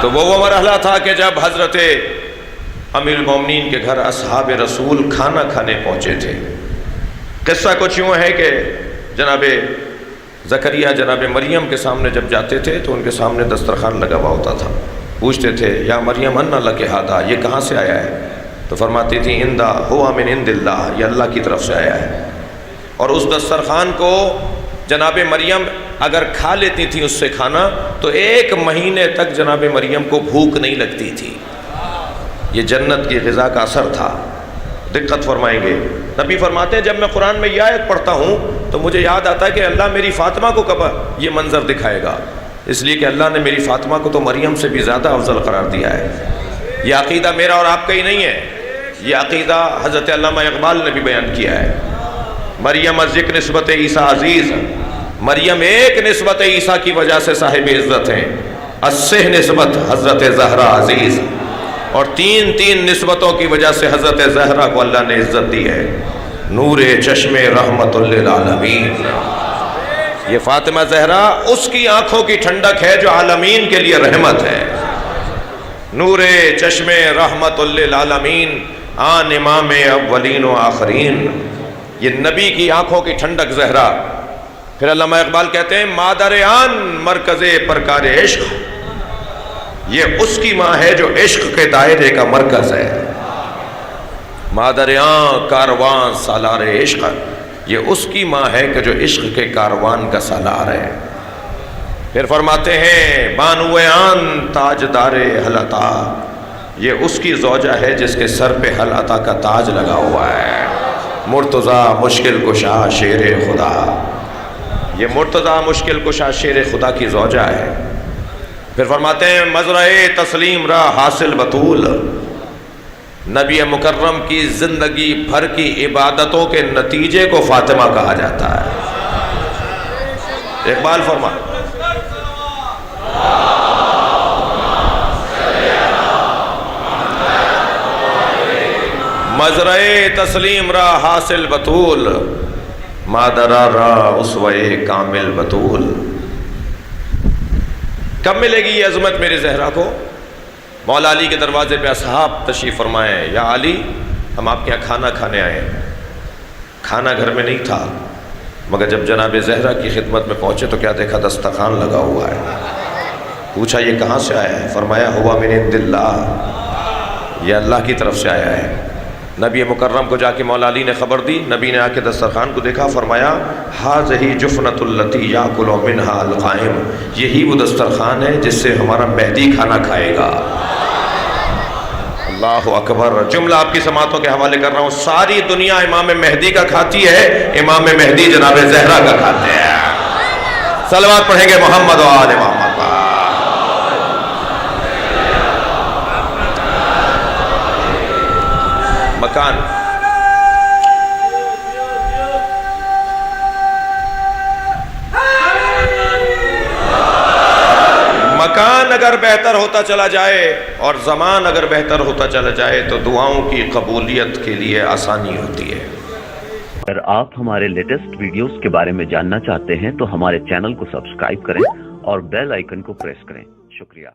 تو وہ مرحلہ تھا کہ جب حضرت امیر المومنین کے گھر اصحاب رسول کھانا کھانے پہنچے تھے۔ قصہ کچھ یوں ہے کہ جناب زکریا جناب مریم کے سامنے جب جاتے تھے تو ان کے سامنے دسترخوان لگا ہوا ہوتا تھا۔ پوچھتے تھے یا مریم انا لک ھذا، یہ کہاں سے آیا ہے؟ تو فرماتی تھی اندہ ہوا من عند اللہ، یہ اللہ کی طرف سے آیا ہے۔ اور اس دسترخوان کو جناب مریم اگر کھا لیتی تھی اس سے کھانا تو 1 مہینے تک جناب مریم کو بھوک نہیں لگتی تھی۔ یہ جنت کی غذا کا اثر تھا۔ دقت فرمائیں گے، نبی فرماتے ہیں جب میں قرآن میں یہ آیت پڑھتا ہوں تو مجھے یاد آتا ہے کہ اللہ میری فاطمہ کو کب یہ منظر دکھائے گا، اس لیے کہ اللہ نے میری فاطمہ کو تو مریم سے بھی زیادہ افضل قرار دیا ہے۔ یہ عقیدہ میرا اور آپ کا ہی نہیں ہے، یہ عقیدہ حضرت علامہ اقبال نے بھی بیان کیا ہے۔ مریم از یک نسبت عیسیٰ عزیز، مریم ایک نسبت عیسیٰ کی وجہ سے صاحب عزت ہیں، اسہ نسبت حضرت زہرا عزیز، اور 3 نسبتوں کی وجہ سے حضرت زہرا کو اللہ نے عزت دی ہے۔ نور چشم رحمت للعالمین، یہ فاطمہ زہرا اس کی آنکھوں کی ٹھنڈک ہے جو عالمین کے لیے رحمت ہے۔ نور چشم رحمت للعالمین، آن امام اولین و آخرین، یہ نبی کی آنکھوں کی ٹھنڈک زہرا۔ پھر علامہ اقبال کہتے ہیں مادر آن مرکز پرکار عشق، یہ اس کی ماں ہے جو عشق کے دائرے کا مرکز ہے۔ مادر آن کاروان سالار عشق، یہ اس کی ماں ہے کہ جو عشق کے کاروان کا سالار ہے۔ پھر فرماتے ہیں بانو آن تاجدار حل عطا، یہ اس کی زوجہ ہے جس کے سر پہ حل عطا کا تاج لگا ہوا ہے۔ مرتضی مشکل کشا شیر خدا، یہ مرتضی مشکل کشا شیر خدا کی زوجہ ہے۔ پھر فرماتے ہیں مزرعِ تسلیم را حاصل بطول، نبی مکرم کی زندگی بھر کی عبادتوں کے نتیجے کو فاطمہ کہا جاتا ہے۔ اقبال فرما مزرعِ تسلیم را حاصل بطول، مادرہ را اسوہ کامل بطول۔ کب ملے گی یہ عظمت میرے زہرا کو؟ مولا علی کے دروازے پہ اصحاب تشریف فرمائیں، یا علی ہم آپ کے یہاں کھانا کھانے آئے ہیں۔ کھانا گھر میں نہیں تھا، مگر جب جناب زہرا کی خدمت میں پہنچے تو کیا دیکھا دسترخوان لگا ہوا ہے۔ پوچھا یہ کہاں سے آیا ہے؟ فرمایا ہوا من عند اللہ، یہ اللہ کی طرف سے آیا ہے۔ نبی مکرم کو جا کے مولا علی نے خبر دی، نبی نے آ کے دسترخوان کو دیکھا، فرمایا ھذہ جفنۃ التی یاکل منھا القائم، یہی وہ دسترخوان ہے جس سے ہمارا مہدی کھانا کھائے گا۔ اللہ اکبر۔ جملہ آپ کی سماعتوں کے حوالے کر رہا ہوں، ساری دنیا امام مہدی کا کھاتی ہے، امام مہدی جناب زہرا کا کھاتے ہیں۔ صلوات پڑھیں گے محمد و آل محمد۔ مکان اگر بہتر ہوتا چلا جائے اور زمان اگر بہتر ہوتا چلا جائے تو دعاؤں کی قبولیت کے لیے آسانی ہوتی ہے۔ اگر آپ ہمارے لیٹسٹ ویڈیوز کے بارے میں جاننا چاہتے ہیں تو ہمارے چینل کو سبسکرائب کریں اور بیل آئیکن کو پریس کریں۔ شکریہ۔